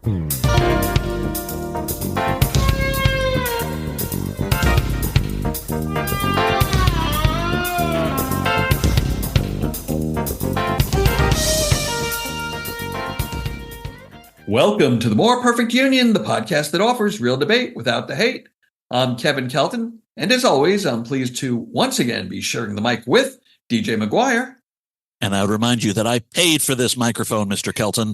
Welcome to the More Perfect Union, the podcast that offers real debate without the hate. I'm Kevin Kelton, and as always, I'm pleased to once again be sharing the mic with DJ McGuire. And I would remind you that I paid for this microphone, Mr. Kelton.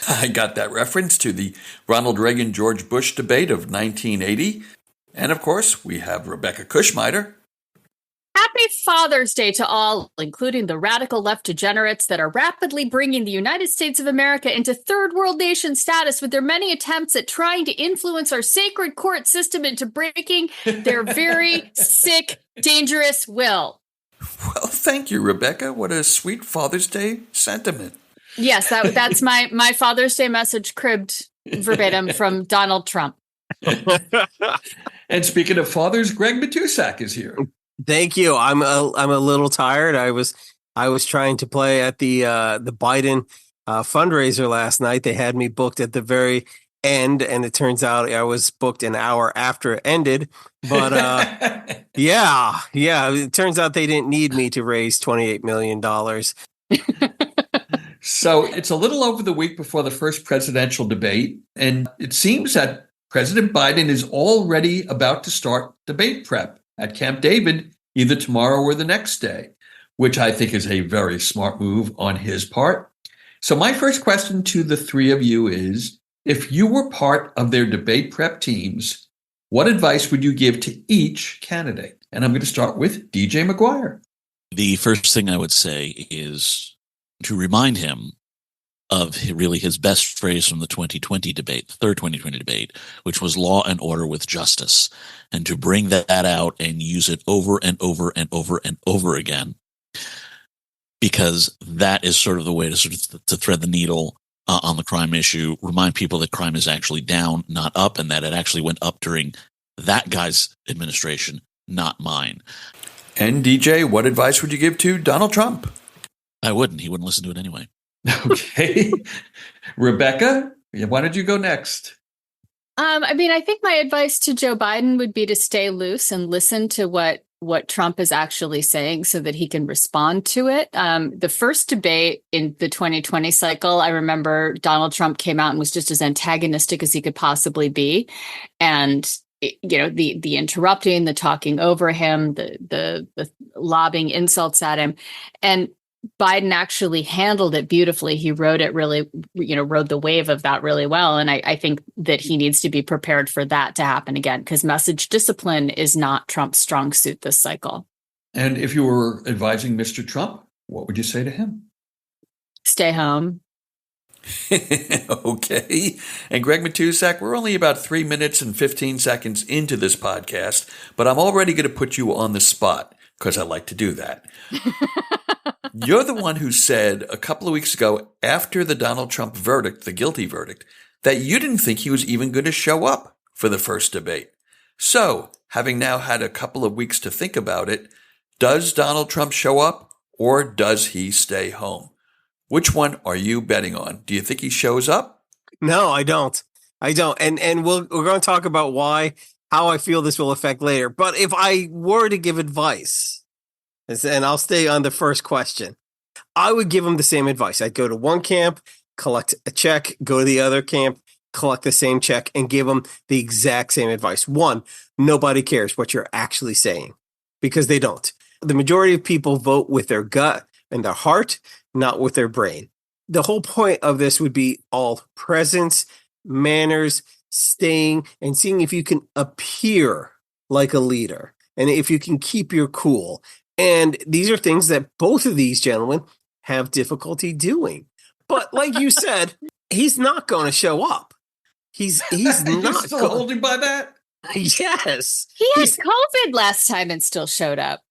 I got that reference to the Ronald Reagan-George Bush debate of 1980. And of course, we have Rebecca Kushmiter. Happy Father's Day to all, including the radical left degenerates that are rapidly bringing the United States of America into third world nation status with their many attempts at trying to influence our sacred court system into breaking their very sick, dangerous will. Well, thank you, Rebecca. What a sweet Father's Day sentiment. Yes, that's my Father's Day message, cribbed verbatim from Donald Trump. And speaking of fathers, Greg Matusak is here. Thank you. I'm a little tired. I was trying to play at the Biden fundraiser last night. They had me booked at the very end, and it turns out I was booked an hour after it ended. But yeah, it turns out they didn't need me to raise $28 million. So it's a little over the week before the first presidential debate, and it seems that President Biden is already about to start debate prep at Camp David, either tomorrow or the next day, which I think is a very smart move on his part. So my first question to the three of you is, if you were part of their debate prep teams, what advice would you give to each candidate? And I'm going to start with DJ McGuire. The first thing I would say is to remind him of really his best phrase from the 2020 debate, the third 2020 debate, which was law and order with justice, and to bring that out and use it over and over and over and over again, because that is sort of the way to thread the needle on the crime issue, remind people that crime is actually down, not up, and that it actually went up during that guy's administration, not mine. And DJ, what advice would you give to Donald Trump? I wouldn't. He wouldn't listen to it anyway. Okay. Rebecca, why don't you go next? I think my advice to Joe Biden would be to stay loose and listen to what Trump is actually saying so that he can respond to it. The first debate in the 2020 cycle, I remember Donald Trump came out and was just as antagonistic as he could possibly be. And the interrupting, the talking over him, the lobbing insults at him. And Biden actually handled it beautifully. He rode the wave of that really well. And I think that he needs to be prepared for that to happen again, because message discipline is not Trump's strong suit this cycle. And if you were advising Mr. Trump, what would you say to him? Stay home. Okay. And Greg Matusak, we're only about 3 minutes and 15 seconds into this podcast, but I'm already going to put you on the spot because I like to do that. You're the one who said a couple of weeks ago, after the Donald Trump verdict, the guilty verdict, that you didn't think he was even going to show up for the first debate. So, having now had a couple of weeks to think about it, does Donald Trump show up or does he stay home? Which one are you betting on? Do you think he shows up? No, I don't. And we're going to talk about how I feel this will affect later. But if I were to give advice, and I'll stay on the first question, I would give him the same advice. I'd go to one camp, collect a check, go to the other camp, collect the same check, and give them the exact same advice. One, nobody cares what you're actually saying, because they don't. The majority of people vote with their gut and their heart, not with their brain. The whole point of this would be all presence, manners, staying, and seeing if you can appear like a leader and if you can keep your cool. And these are things that both of these gentlemen have difficulty doing. But like you said, he's not going to show up. He's not still holding by that? Yes. He had COVID last time and still showed up.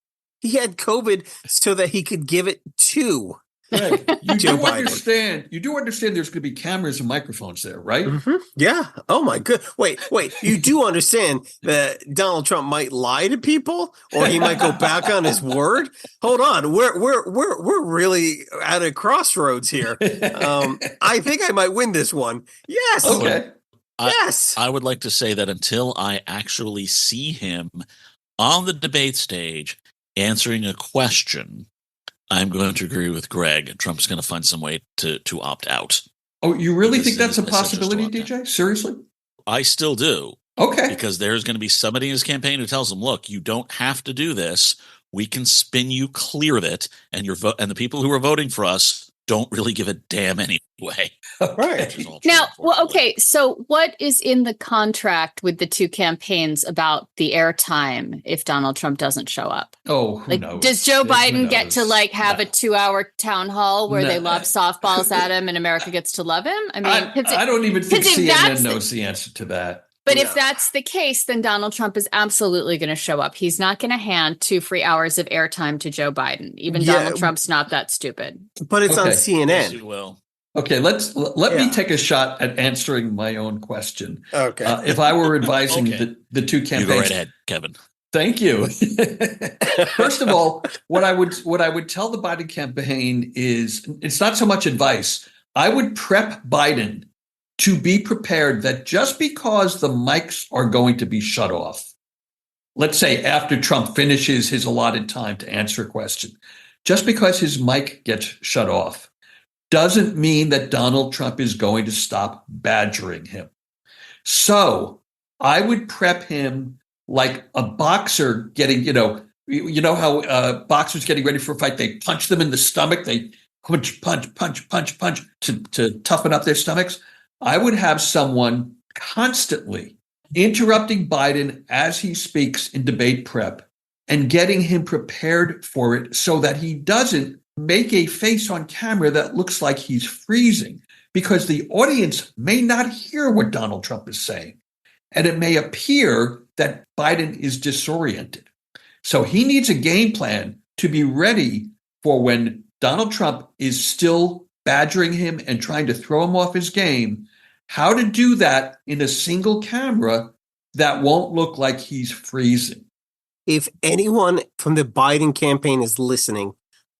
He had COVID so that he could give it to Greg, you Joe do Biden. understand. You do understand. There's going to be cameras and microphones there, right? Mm-hmm. Yeah. Oh my good. Wait. You do understand that Donald Trump might lie to people, or he might go back on his word. Hold on. We're really at a crossroads here. I think I might win this one. Yes. Okay. Yes. I would like to say that until I actually see him on the debate stage answering a question, I'm going to agree with Greg. Trump's going to find some way to opt out. Oh, you really Because think that's a he's essentially possibility, still out DJ? Seriously? I still do. Okay. Because there's going to be somebody in his campaign who tells him, look, you don't have to do this. We can spin you clear of it. And and the people who are voting for us don't really give a damn anyway. Right. Now, okay. So, what is in the contract with the two campaigns about the airtime if Donald Trump doesn't show up? Oh, who knows? Does Joe Who Biden get to knows? have a 2-hour town hall where they No. lob softballs at him and America gets to love him? I mean, I don't even think 'cause if CNN that's knows the answer to that. But No. if that's the case, then Donald Trump is absolutely going to show up. He's not going to hand 2 free hours of airtime to Joe Biden. Even Yeah. Donald Trump's not that stupid. But it's on Okay. CNN. Yes, you will. Okay, let me Yeah. take a shot at answering my own question. Okay. If I were advising Okay. the two You campaigns, go right ahead, Kevin. thank you. First of all, what I would tell the Biden campaign is it's not so much advice. I would prep Biden to be prepared that just because the mics are going to be shut off, let's say after Trump finishes his allotted time to answer a question, just because his mic gets shut off doesn't mean that Donald Trump is going to stop badgering him. So I would prep him like a boxer getting, you know how boxers getting ready for a fight, they punch them in the stomach, they punch to toughen up their stomachs. I would have someone constantly interrupting Biden as he speaks in debate prep and getting him prepared for it so that he doesn't make a face on camera that looks like he's freezing, because the audience may not hear what Donald Trump is saying. And it may appear that Biden is disoriented. So he needs a game plan to be ready for when Donald Trump is still badgering him and trying to throw him off his game, how to do that in a single camera that won't look like he's freezing. If anyone from the Biden campaign is listening,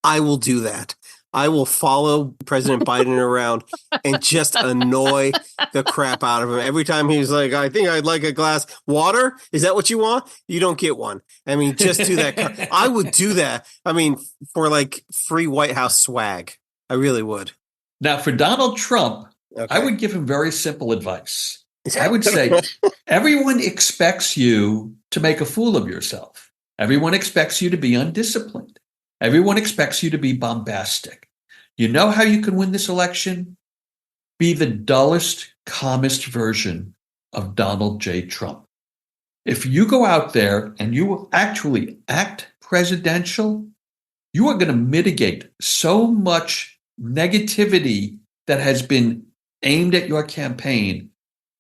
I will do that. I will follow President Biden around and just annoy the crap out of him. Every time he's like, I think I'd like a glass. Water? Is that what you want? You don't get one. I mean, just do that. I would do that. I mean, for like free White House swag. I really would. Now, for Donald Trump, Okay. I would give him very simple advice. I would say, everyone expects you to make a fool of yourself. Everyone expects you to be undisciplined. Everyone expects you to be bombastic. You know how you can win this election? Be the dullest, calmest version of Donald J. Trump. If you go out there and you will actually act presidential, you are going to mitigate so much negativity that has been aimed at your campaign.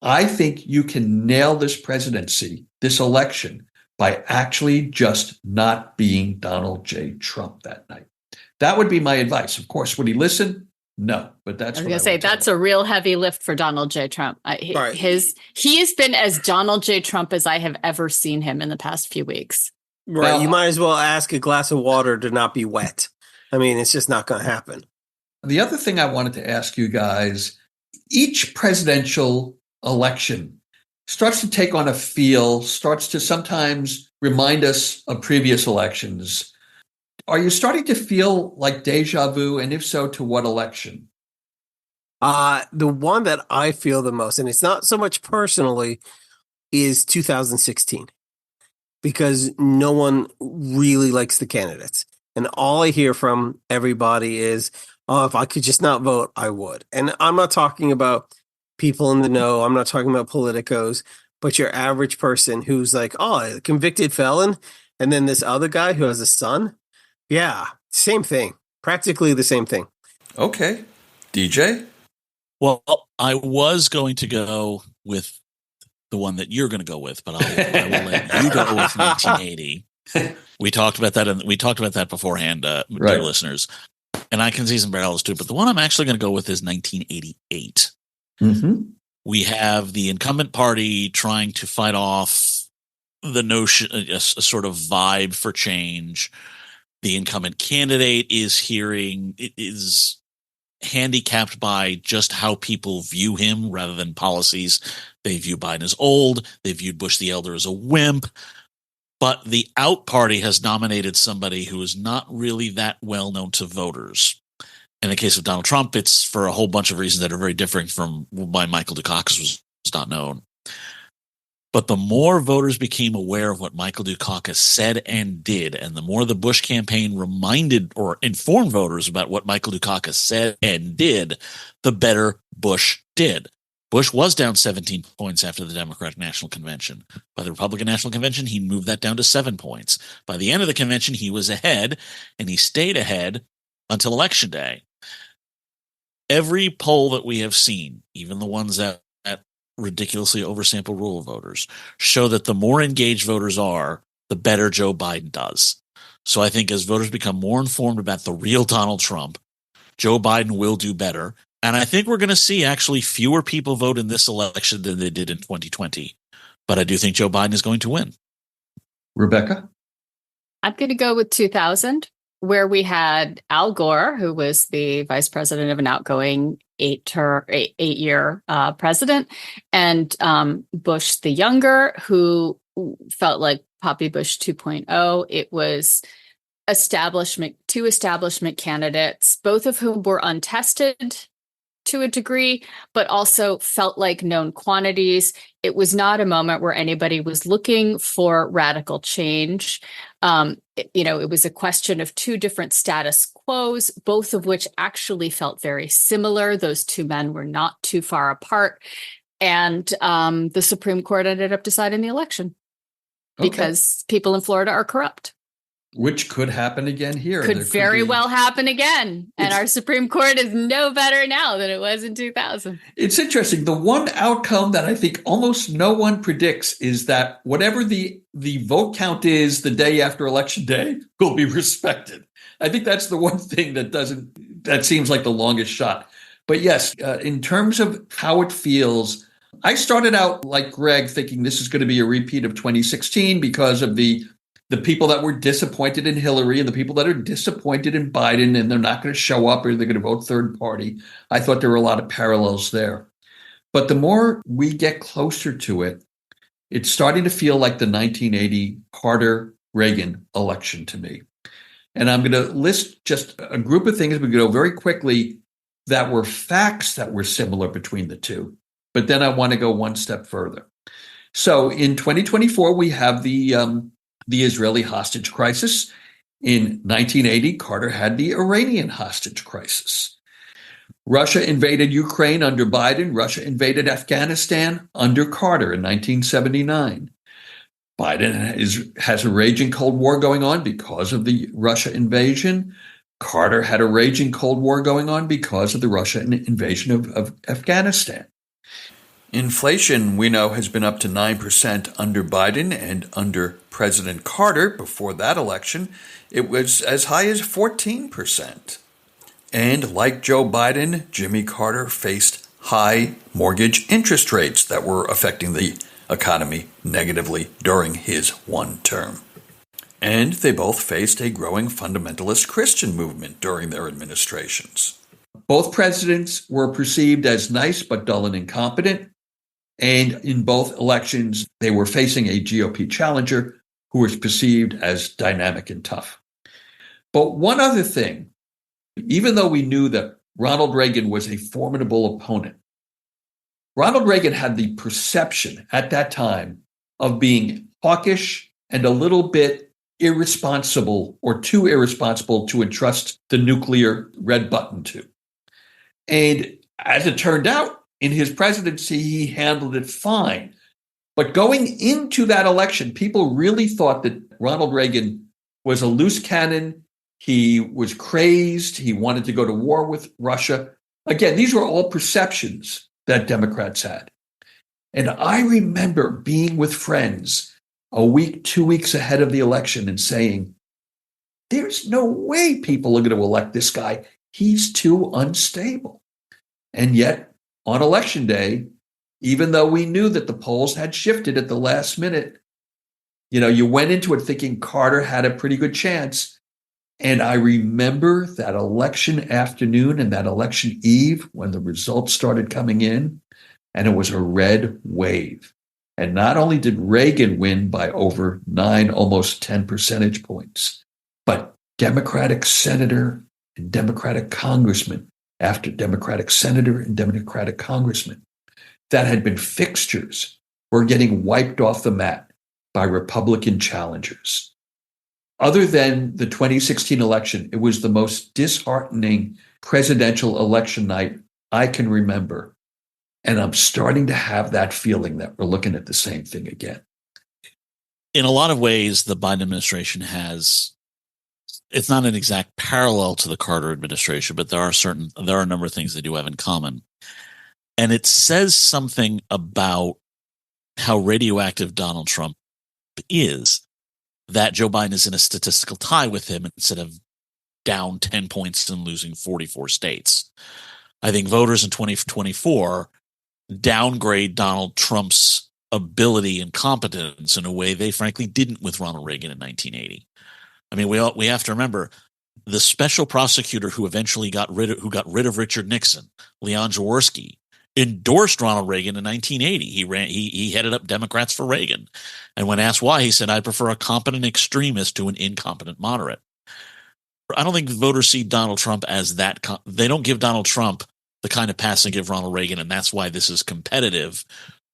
I think you can nail this presidency, this election, by actually just not being Donald J. Trump that night. That would be my advice. Of course, would he listen? No, but that's I was what going to say, that's a real heavy lift for Donald J. Trump. He has been as Donald J. Trump as I have ever seen him in the past few weeks. Right. Well, you might as well ask a glass of water to not be wet. I mean, it's just not going to happen. The other thing I wanted to ask you guys, each presidential election starts to take on a feel, starts to sometimes remind us of previous elections. Are you starting to feel like deja vu? And if so, to what election? The one that I feel the most, and it's not so much personally, is 2016. Because no one really likes the candidates. And all I hear from everybody is, oh, if I could just not vote, I would. And I'm not talking about people in the know. I'm not talking about politicos, but your average person who's like, oh, a convicted felon. And then this other guy who has a son. Yeah, same thing. Practically the same thing. Okay. DJ? Well, I was going to go with the one that you're going to go with, but I will let you go with 1980. We talked about that, and we talked about that beforehand, Right. dear listeners. And I can see some parallels too, but the one I'm actually going to go with is 1988. Mm-hmm. We have the incumbent party trying to fight off the notion, a sort of vibe for change. The incumbent candidate is handicapped by just how people view him rather than policies. They view Biden as old. They viewed Bush the elder as a wimp. But the out party has nominated somebody who is not really that well known to voters. In the case of Donald Trump, it's for a whole bunch of reasons that are very different from why Michael Dukakis was not known. But the more voters became aware of what Michael Dukakis said and did, and the more the Bush campaign reminded or informed voters about what Michael Dukakis said and did, the better Bush did. Bush was down 17 points after the Democratic National Convention. By the Republican National Convention, he moved that down to 7 points. By the end of the convention, he was ahead, and he stayed ahead until Election Day. Every poll that we have seen, even the ones that ridiculously oversample rural voters, show that the more engaged voters are, the better Joe Biden does. So I think as voters become more informed about the real Donald Trump, Joe Biden will do better. And I think we're going to see actually fewer people vote in this election than they did in 2020. But I do think Joe Biden is going to win. Rebecca? I'm going to go with 2000, where we had Al Gore, who was the vice president of an outgoing eight-year president, and Bush the younger, who felt like Poppy Bush 2.0. It was two establishment candidates, both of whom were untested to a degree, but also felt like known quantities. It was not a moment where anybody was looking for radical change. It was a question of two different status quos, both of which actually felt very similar. Those two men were not too far apart. And the Supreme Court ended up deciding the election because people in Florida are corrupt. Which could happen again here. Could very well happen again. And our Supreme Court is no better now than it was in 2000. It's interesting. The one outcome that I think almost no one predicts is that whatever the vote count is the day after Election Day will be respected. I think that's the one thing that seems like the longest shot. But yes, in terms of how it feels, I started out like Greg thinking this is going to be a repeat of 2016 because of the people that were disappointed in Hillary and the people that are disappointed in Biden and they're not going to show up or they're going to vote third party. I thought there were a lot of parallels there. But the more we get closer to it, it's starting to feel like the 1980 Carter-Reagan election to me. And I'm going to list just a group of things we go very quickly that were facts that were similar between the two. But then I want to go one step further. So in 2024, we have the Israeli hostage crisis. In 1980, Carter had the Iranian hostage crisis. Russia invaded Ukraine under Biden. Russia invaded Afghanistan under Carter in 1979. Biden has a raging Cold War going on because of the Russia invasion. Carter had a raging Cold War going on because of the Russian invasion of Afghanistan. Inflation, we know, has been up to 9% under Biden, and under President Carter, before that election, it was as high as 14%. And like Joe Biden, Jimmy Carter faced high mortgage interest rates that were affecting the economy negatively during his one term. And they both faced a growing fundamentalist Christian movement during their administrations. Both presidents were perceived as nice but dull and incompetent. And in both elections, they were facing a GOP challenger who was perceived as dynamic and tough. But one other thing, even though we knew that Ronald Reagan was a formidable opponent, Ronald Reagan had the perception at that time of being hawkish and a little bit irresponsible or too irresponsible to entrust the nuclear red button to. And as it turned out, in his presidency, he handled it fine. But going into that election, people really thought that Ronald Reagan was a loose cannon. He was crazed. He wanted to go to war with Russia. Again, these were all perceptions that Democrats had. And I remember being with friends a week, 2 weeks ahead of the election and saying, there's no way people are going to elect this guy. he's too unstable. And yet, on election day, even though we knew that the polls had shifted at the last minute, you went into it thinking Carter had a pretty good chance. And I remember that election afternoon and that election eve when the results started coming in, and it was a red wave. And not only did Reagan win by over 9, almost 10 percentage points, but Democratic senator and Democratic congressman after Democratic senator and Democratic congressman that had been fixtures were getting wiped off the mat by Republican challengers. Other than the 2016 election, it was the most disheartening presidential election night I can remember. And I'm starting to have that feeling that we're looking at the same thing again. In a lot of ways, the Biden administration it's not an exact parallel to the Carter administration, but there are a number of things they do have in common. And it says something about how radioactive Donald Trump is, that Joe Biden is in a statistical tie with him instead of down 10 points and losing 44 states. I think voters in 2024 downgrade Donald Trump's ability and competence in a way they frankly didn't with Ronald Reagan in 1980. I mean, we have to remember the special prosecutor who eventually got rid of Richard Nixon, Leon Jaworski, endorsed Ronald Reagan in 1980. He headed up Democrats for Reagan. And when asked why, he said, "I prefer a competent extremist to an incompetent moderate." I don't think voters see Donald Trump as that. They don't give Donald Trump the kind of pass they give Ronald Reagan, and that's why this is competitive.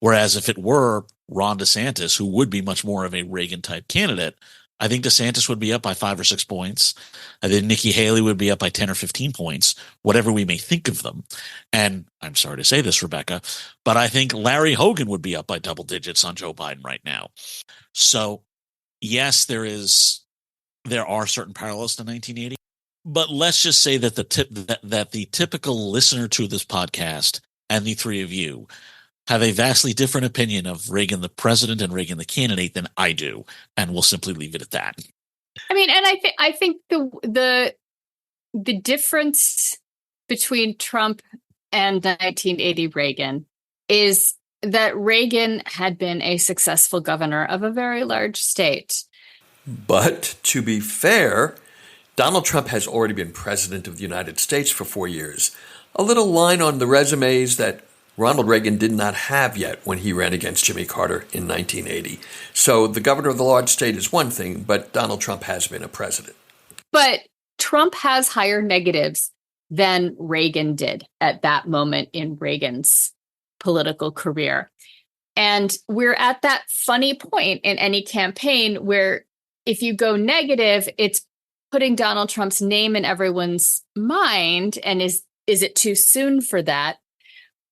Whereas if it were Ron DeSantis, who would be much more of a Reagan-type candidate, I think DeSantis would be up by 5 or 6 points. I think Nikki Haley would be up by 10 or 15 points, whatever we may think of them. And I'm sorry to say this, Rebecca, but I think Larry Hogan would be up by double digits on Joe Biden right now. So, yes, there are certain parallels to 1980, but let's just say that the typical listener to this podcast and the three of you have a vastly different opinion of Reagan the president and Reagan the candidate than I do, and we'll simply leave it at that. I mean, and I think the difference between Trump and 1980 Reagan is that Reagan had been a successful governor of a very large state. But to be fair, Donald Trump has already been president of the United States for 4 years. A little line on the resumes that Ronald Reagan did not have yet when he ran against Jimmy Carter in 1980. So the governor of the large state is one thing, but Donald Trump has been a president. But Trump has higher negatives than Reagan did at that moment in Reagan's political career. And we're at that funny point in any campaign where if you go negative, it's putting Donald Trump's name in everyone's mind. And is it too soon for that?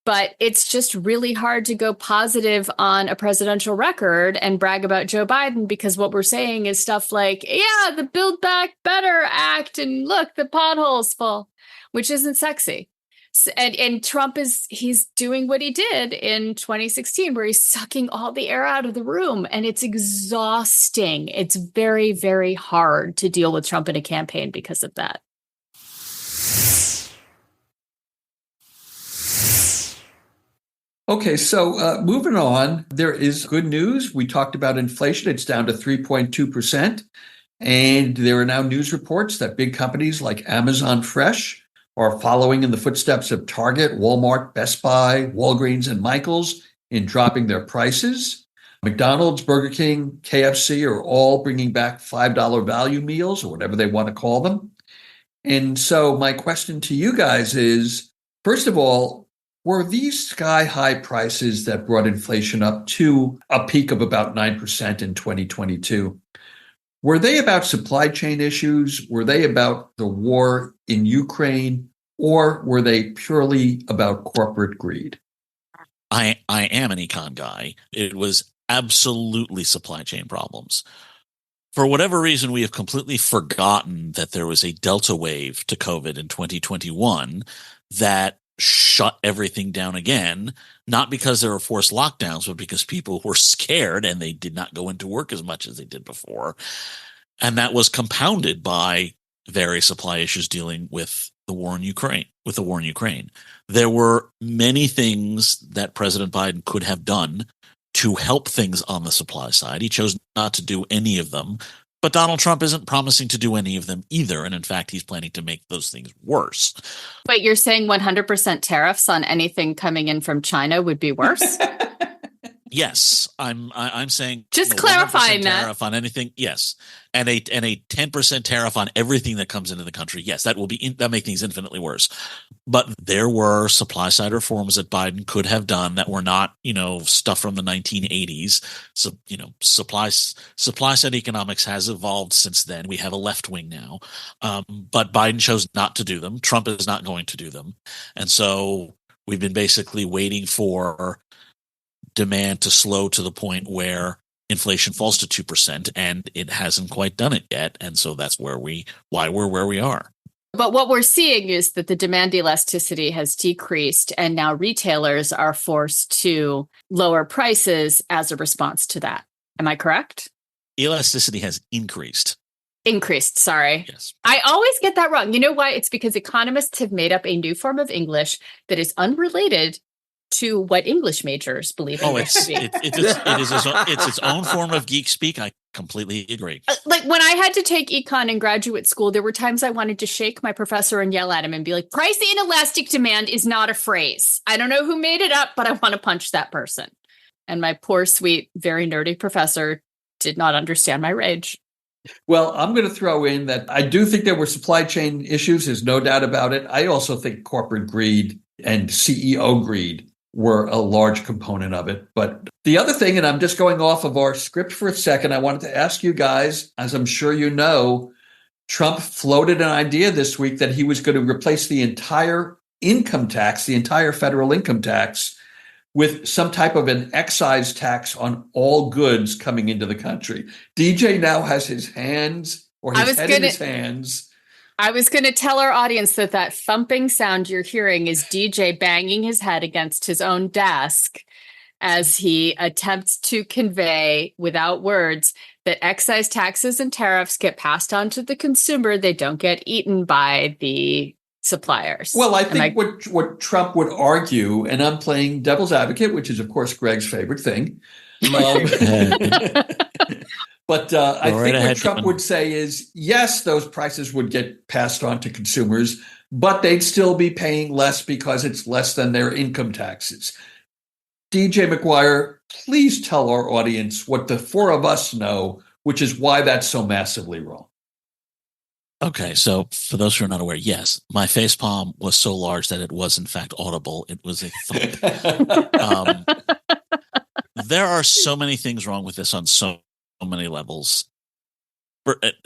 But it's just really hard to go positive on a presidential record and brag about Joe Biden, because what we're saying is stuff like, yeah, the Build Back Better Act, and look, the pothole's full, which isn't sexy. And Trump he's doing what he did in 2016, where he's sucking all the air out of the room, and it's exhausting. It's very, very hard to deal with Trump in a campaign because of that. Okay, so moving on, there is good news. We talked about inflation. It's down to 3.2%. And there are now news reports that big companies like Amazon Fresh are following in the footsteps of Target, Walmart, Best Buy, Walgreens, and Michaels in dropping their prices. McDonald's, Burger King, KFC are all bringing back $5 value meals, or whatever they want to call them. And so my question to you guys is, first of all, were these sky-high prices that brought inflation up to a peak of about 9% in 2022, were they about supply chain issues? Were they about the war in Ukraine? Or were they purely about corporate greed? I am an econ guy. It was absolutely supply chain problems. For whatever reason, we have completely forgotten that there was a Delta wave to COVID in 2021 that shut everything down again, not because there were forced lockdowns, but because people were scared and they did not go into work as much as they did before. And that was compounded by various supply issues dealing with the war in Ukraine. There were many things that President Biden could have done to help things on the supply side. He chose not to do any of them. But Donald Trump isn't promising to do any of them either. And in fact, he's planning to make those things worse. But you're saying 100% tariffs on anything coming in from China would be worse? Yes, I'm saying just clarifying that tariff on anything. Yes, and a 10% tariff on everything that comes into the country. Yes, that make things infinitely worse. But there were supply side reforms that Biden could have done that were not, stuff from the 1980s. So, supply side economics has evolved since then. We have a left wing now, but Biden chose not to do them. Trump is not going to do them, and so we've been basically waiting for demand to slow to the point where inflation falls to 2%, and it hasn't quite done it yet. And so that's why we're where we are. But what we're seeing is that the demand elasticity has decreased, and now retailers are forced to lower prices as a response to that. Am I correct? Elasticity has increased. Sorry. Yes. I always get that wrong. You know why? It's because economists have made up a new form of English that is unrelated to what English majors believe in. It's its own form of geek speak. I completely agree. Like when I had to take econ in graduate school, there were times I wanted to shake my professor and yell at him and be like, price inelastic demand is not a phrase. I don't know who made it up, but I want to punch that person. And my poor, sweet, very nerdy professor did not understand my rage. Well, I'm going to throw in that I do think there were supply chain issues. There's no doubt about it. I also think corporate greed and CEO greed were a large component of it. But the other thing, and I'm just going off of our script for a second, I wanted to ask you guys, as I'm sure you know, Trump floated an idea this week that he was going to replace the entire income tax, the entire federal income tax, with some type of an excise tax on all goods coming into the country. DJ now has his hands or his head in his hands. I was going to tell our audience that thumping sound you're hearing is DJ banging his head against his own desk as he attempts to convey without words that excise taxes and tariffs get passed on to the consumer. They don't get eaten by the suppliers. Well, I think what Trump would argue, and I'm playing devil's advocate, which is, of course, Greg's favorite thing. But I think what Trump would say is, yes, those prices would get passed on to consumers, but they'd still be paying less because it's less than their income taxes. DJ McGuire, please tell our audience what the four of us know, which is why that's so massively wrong. Okay, so for those who are not aware, yes, my facepalm was so large that it was in fact audible. It was a thump. There are so many things wrong with this on so many levels.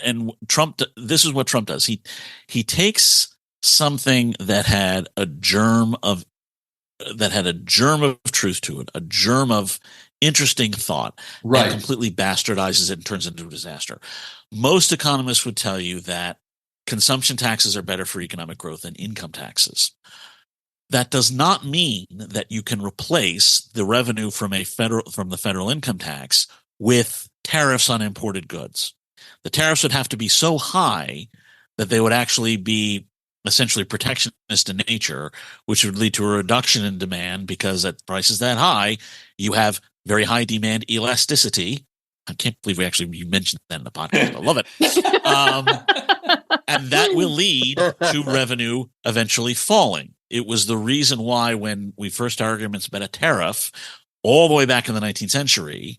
And Trump, this is what Trump does. He takes something that had a germ of truth to it, a germ of interesting thought, right, and completely bastardizes it and turns it into a disaster. Most economists would tell you that consumption taxes are better for economic growth than income taxes. That does not mean that you can replace the revenue from the federal income tax with tariffs on imported goods. The tariffs would have to be so high that they would actually be essentially protectionist in nature, which would lead to a reduction in demand because at prices that high, you have very high demand elasticity. I can't believe you mentioned that in the podcast. I love it. And that will lead to revenue eventually falling. It was the reason why when we first had arguments about a tariff all the way back in the 19th century,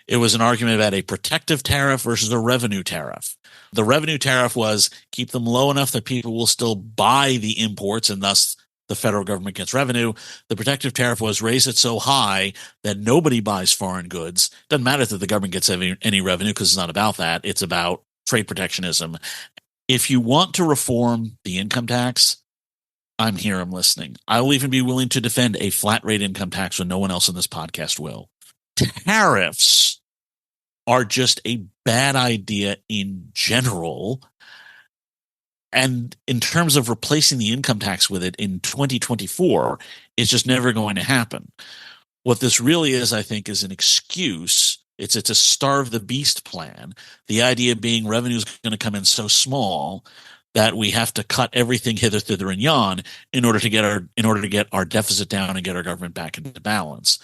it was an argument about a protective tariff versus a revenue tariff. The revenue tariff was keep them low enough that people will still buy the imports and thus the federal government gets revenue. The protective tariff was raise it so high that nobody buys foreign goods. Doesn't matter that the government gets any revenue because it's not about that. It's about trade protectionism. If you want to reform the income tax, I'm here, I'm listening. I will even be willing to defend a flat rate income tax when no one else in this podcast will. Tariffs are just a bad idea in general. And in terms of replacing the income tax with it in 2024, it's just never going to happen. What this really is, I think, is an excuse. It's a starve the beast plan. The idea being revenue is going to come in so small that we have to cut everything hither, thither, and yon in order to get our deficit down and get our government back into balance.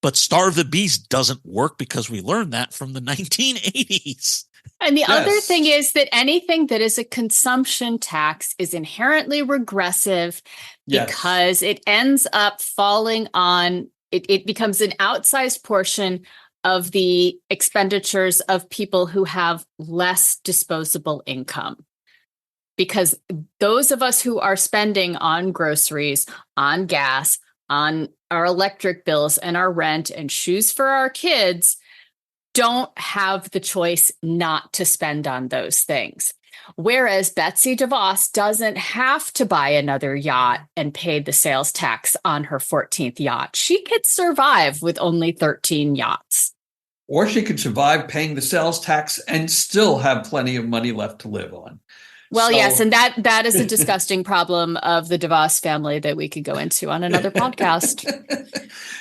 But starve the beast doesn't work because we learned that from the 1980s. And the other Yes. thing is that anything that is a consumption tax is inherently regressive Yes. because it ends up falling on, it becomes an outsized portion of the expenditures of people who have less disposable income. Because those of us who are spending on groceries, on gas, on our electric bills and our rent and shoes for our kids don't have the choice not to spend on those things. Whereas Betsy DeVos doesn't have to buy another yacht and pay the sales tax on her 14th yacht. She could survive with only 13 yachts. Or she could survive paying the sales tax and still have plenty of money left to live on. Well, So- yes, and that is a disgusting problem of the DeVos family that we could go into on another podcast.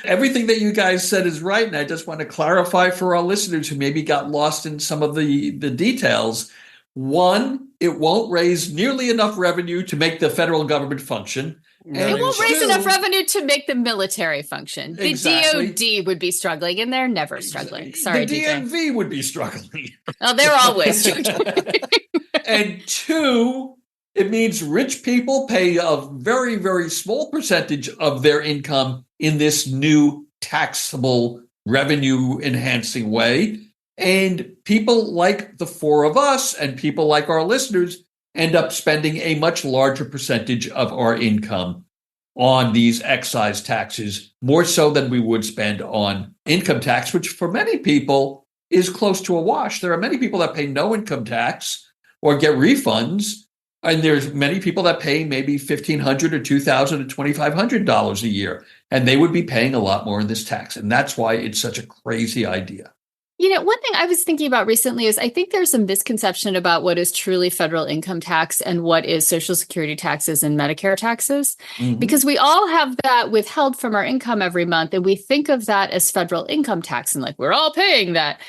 Everything that you guys said is right. And I just want to clarify for our listeners who maybe got lost in some of the details. One, it won't raise nearly enough revenue to make the federal government function. It won't raise two- enough revenue to make the military function. The Exactly. DOD would be struggling, and they're never struggling. Sorry, the DJ. DMV would be struggling. Oh, they're always struggling. And two, it means rich people pay a very, very small percentage of their income in this new taxable revenue enhancing way. And people like the four of us and people like our listeners end up spending a much larger percentage of our income on these excise taxes, more so than we would spend on income tax, which for many people is close to a wash. There are many people that pay no income tax or get refunds, and there's many people that pay maybe $1,500 or $2,000 or $2,500 a year, and they would be paying a lot more in this tax. And that's why it's such a crazy idea. You know, one thing I was thinking about recently is I think there's a misconception about what is truly federal income tax and what is Social Security taxes and Medicare taxes, because we all have that withheld from our income every month. And we think of that as federal income tax and like, we're all paying that.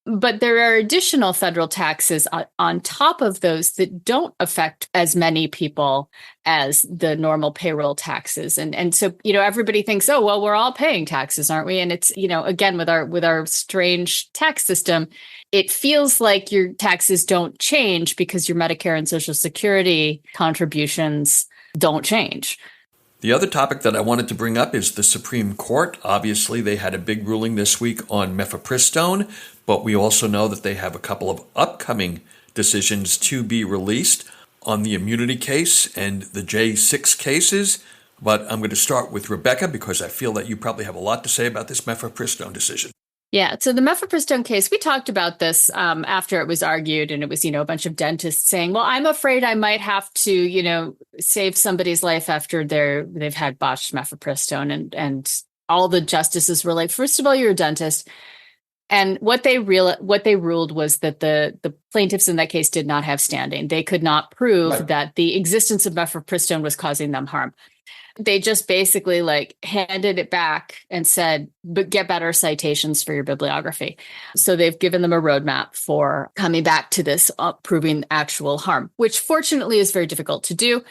But there are additional federal taxes on top of those that don't affect as many people as the normal payroll taxes. And so, you know, everybody thinks, oh, well, we're all paying taxes, aren't we? And it's, you know, again, with our strange tax system, it feels like your taxes don't change because your Medicare and Social Security contributions don't change. The other topic that I wanted to bring up is the Supreme Court. Obviously, they had a big ruling this week on mifepristone, but we also know that they have a couple of upcoming decisions to be released on the immunity case and the J6 cases. But I'm going to start with Rebecca because I feel that you probably have a lot to say about this mifepristone decision. Yeah. So the mifepristone case, we talked about this after it was argued, and it was, you know, a bunch of dentists saying, well, I'm afraid I might have to, you know, save somebody's life after they've had botched mifepristone. And all the justices were like, first of all, you're a dentist. And what they ruled was that the plaintiffs in that case did not have standing. They could not prove that the existence of mifepristone was causing them harm. They just basically like handed it back and said, but get better citations for your bibliography. So they've given them a roadmap for coming back to this, proving actual harm, which fortunately is very difficult to do,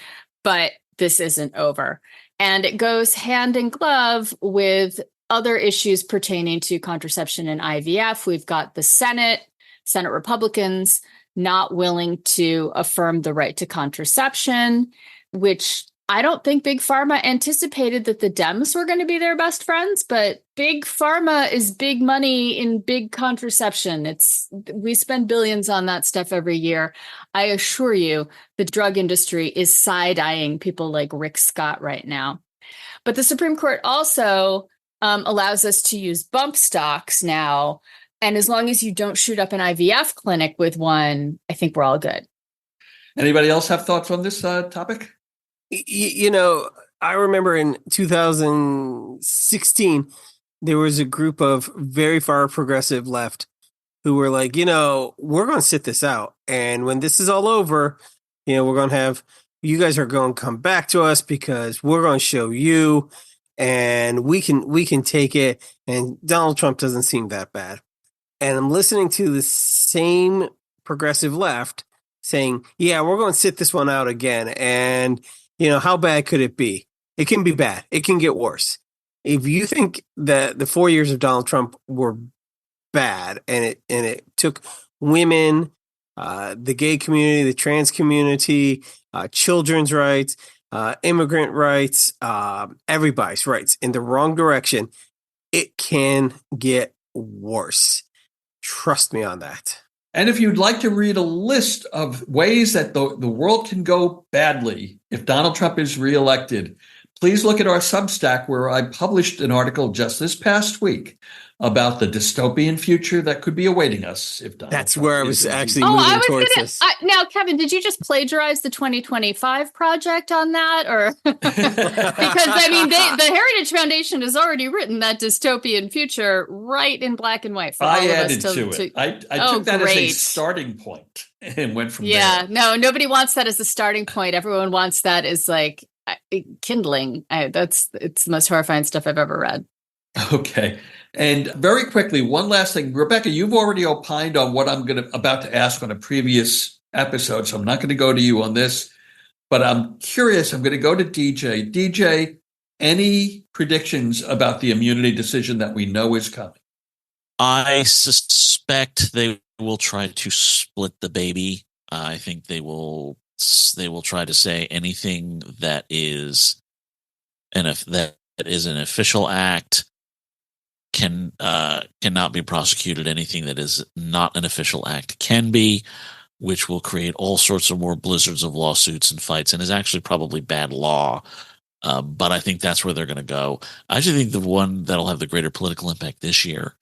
but this isn't over. And it goes hand in glove with other issues pertaining to contraception and IVF. We've got the Senate Republicans not willing to affirm the right to contraception, which I don't think Big Pharma anticipated that the Dems were going to be their best friends, but Big Pharma is big money in big contraception. We spend billions on that stuff every year. I assure you, the drug industry is side-eyeing people like Rick Scott right now. But the Supreme Court also allows us to use bump stocks now. And as long as you don't shoot up an IVF clinic with one, I think we're all good. Anybody else have thoughts on this topic? You know, I remember in 2016, there was a group of very far progressive left who were like, you know, we're going to sit this out. And when this is all over, you know, we're going to have, you guys are going to come back to us because we're going to show you and we can take it. And Donald Trump doesn't seem that bad. And I'm listening to the same progressive left saying, yeah, we're going to sit this one out again. And, how bad could it be? It can be bad. It can get worse. If you think that the 4 years of Donald Trump were bad and it took women, the gay community, the trans community, children's rights, immigrant rights, everybody's rights in the wrong direction, it can get worse. Trust me on that. And if you'd like to read a list of ways that the world can go badly if Donald Trump is reelected, please look at our Substack, where I published an article just this past week about the dystopian future that could be awaiting us if Donald That's Trump where I was actually Oh, moving towards this. Now, Kevin, did you just plagiarize the 2025 project on that? Or because the Heritage Foundation has already written that dystopian future right in black and white for all I of us added to it. I took that as a starting point and went from there. Yeah, no, nobody wants that as a starting point. Everyone wants that as like kindling. It's the most horrifying stuff I've ever read. Okay. And very quickly, one last thing. Rebecca, you've already opined on what I'm about to ask on a previous episode, so I'm not going to go to you on this, but I'm curious. I'm going to go to DJ. DJ, any predictions about the immunity decision that we know is coming? I suspect they will try to split the baby. I think they will try to say anything that is an official act cannot be prosecuted. Anything that is not an official act can be, which will create all sorts of more blizzards of lawsuits and fights, and is actually probably bad law. But I think that's where they're going to go. I actually think the one that'll have the greater political impact this year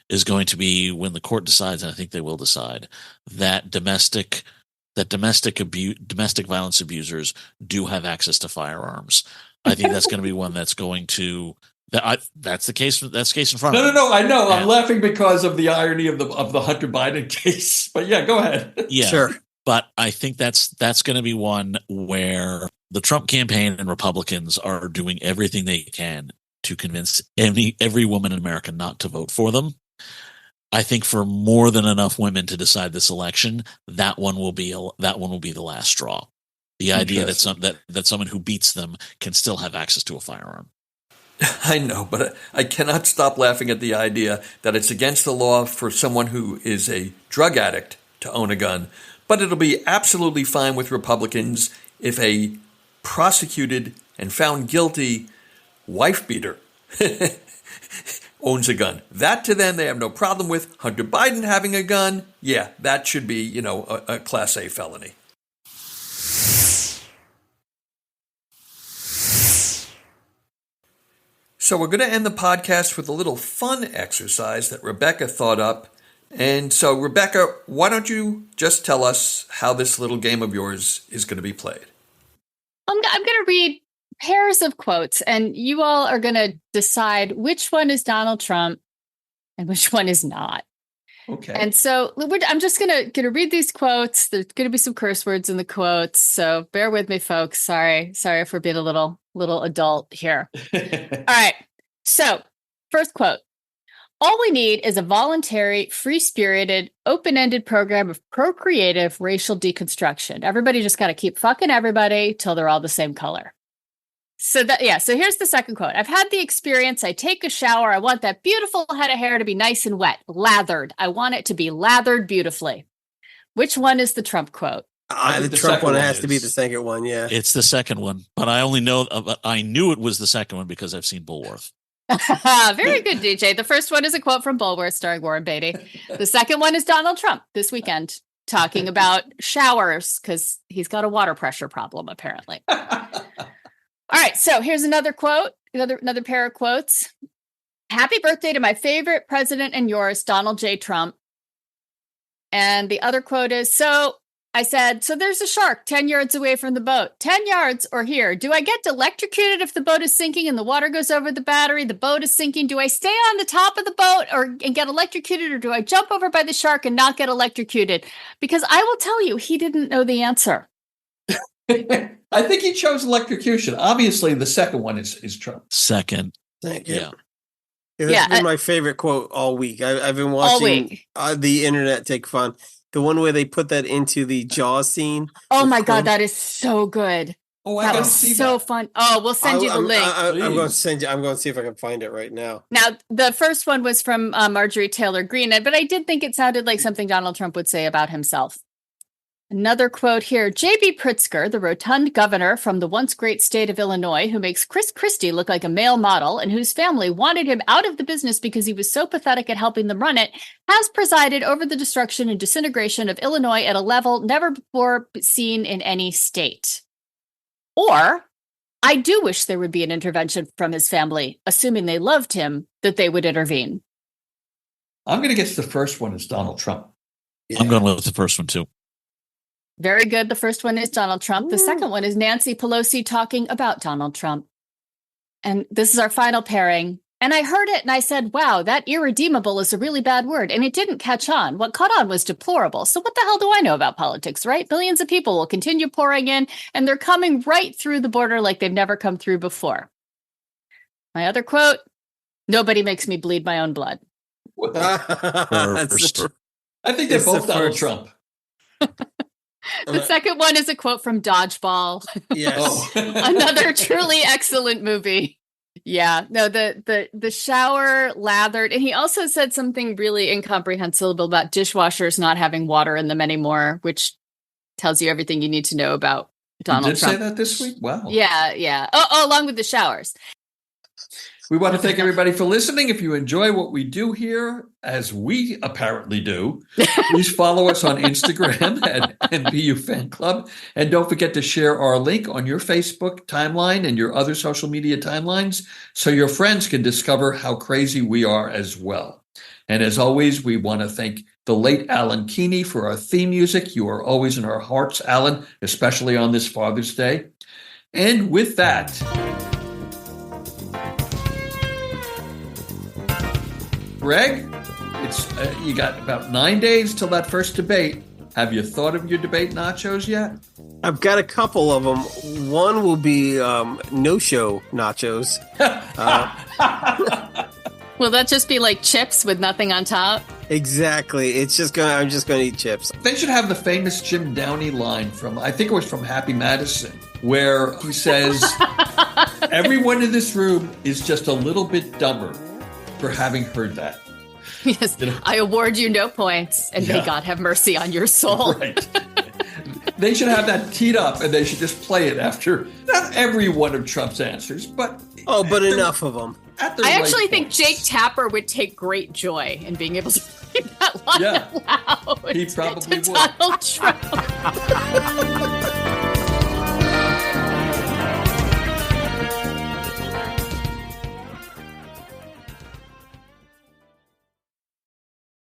is going to be when the court decides, and I think they will decide, that domestic violence abusers do have access to firearms. I think that's going to be one that's going to. That's the case. That's the case in front of them. No. I know. Yeah. I'm laughing because of the irony of the Hunter Biden case. But yeah, go ahead. Yeah, sure. But I think that's going to be one where the Trump campaign and Republicans are doing everything they can to convince every woman in America not to vote for them. I think for more than enough women to decide this election, that one will be the last straw. The idea that someone who beats them can still have access to a firearm. I know, but I cannot stop laughing at the idea that it's against the law for someone who is a drug addict to own a gun, but it'll be absolutely fine with Republicans if a prosecuted and found guilty wife beater owns a gun. That to them, they have no problem with. Hunter Biden having a gun, yeah, that should be, a Class A felony. So we're going to end the podcast with a little fun exercise that Rebecca thought up. And so, Rebecca, why don't you just tell us how this little game of yours is going to be played? I'm going to read pairs of quotes, and you all are going to decide which one is Donald Trump and which one is not. Okay. And so I'm just going to read these quotes. There's going to be some curse words in the quotes, so bear with me, folks. Sorry for being a little adult here. All right. So, first quote. All we need is a voluntary, free-spirited, open-ended program of procreative racial deconstruction. Everybody just got to keep fucking everybody till they're all the same color. So here's the second quote. I've had the experience. I take a shower. I want that beautiful head of hair to be nice and wet, lathered. I want it to be lathered beautifully. Which one is the Trump quote? The Trump one has to be the second one, yeah. It's the second one, but I knew it was the second one because I've seen Bulworth. Very good, DJ. The first one is a quote from Bulworth starring Warren Beatty. The second one is Donald Trump this weekend talking about showers because he's got a water pressure problem, apparently. All right, so here's another quote, another pair of quotes. Happy birthday to my favorite president and yours, Donald J. Trump. And the other quote is, so there's a shark 10 yards away from the boat. 10 yards or here. Do I get electrocuted if the boat is sinking and the water goes over the battery? The boat is sinking. Do I stay on the top of the boat and get electrocuted, or do I jump over by the shark and not get electrocuted? Because I will tell you, he didn't know the answer. I think he chose electrocution. Obviously, the second one is Trump. Second. Thank you. Yeah. That's been my favorite quote all week. I've been watching the internet take fun. The one where they put that into the Jaws scene. Oh my God, that is so good. Oh, that was so fun. Oh, we'll send you the link. I'm going to send you. I'm going to see if I can find it right now. Now, the first one was from Marjorie Taylor Greene, but I did think it sounded like something Donald Trump would say about himself. Another quote here. J.B. Pritzker, the rotund governor from the once great state of Illinois, who makes Chris Christie look like a male model and whose family wanted him out of the business because he was so pathetic at helping them run it, has presided over the destruction and disintegration of Illinois at a level never before seen in any state. Or, I do wish there would be an intervention from his family, assuming they loved him, that they would intervene. I'm going to guess the first one is Donald Trump. Yeah. I'm going with the first one, too. Very good. The first one is Donald Trump. The second one is Nancy Pelosi talking about Donald Trump. And this is our final pairing. And I heard it and I said, wow, that irredeemable is a really bad word. And it didn't catch on. What caught on was deplorable. So what the hell do I know about politics, right? Billions of people will continue pouring in and they're coming right through the border like they've never come through before. My other quote, nobody makes me bleed my own blood. I think they're both Donald Trump. The second one is a quote from Dodgeball. Yes. Another truly excellent movie. Yeah, no, the shower lathered. And he also said something really incomprehensible about dishwashers not having water in them anymore, which tells you everything you need to know about Donald Trump. Did say that this week? Wow. Yeah. Oh, along with the showers. We want to thank everybody for listening. If you enjoy what we do here, as we apparently do, please follow us on Instagram at NBU Fan Club. And don't forget to share our link on your Facebook timeline and your other social media timelines so your friends can discover how crazy we are as well. And as always, we want to thank the late Alan Keeney for our theme music. You are always in our hearts, Alan, especially on this Father's Day. And with that, Greg, it's you got about 9 days till that first debate. Have you thought of your debate nachos yet? I've got a couple of them. One will be no-show nachos. Will that just be like chips with nothing on top? Exactly. I'm just gonna eat chips. They should have the famous Jim Downey line from, I think it was from Happy Madison, where he says, everyone in this room is just a little bit dumber for having heard that. Yes, you know? I award you no points, and may God have mercy on your soul. Right. They should have that teed up, and they should just play it after, not every one of Trump's answers, but... but enough of them. I actually think Jake Tapper would take great joy in being able to read that line out loud. He probably would. Donald Trump.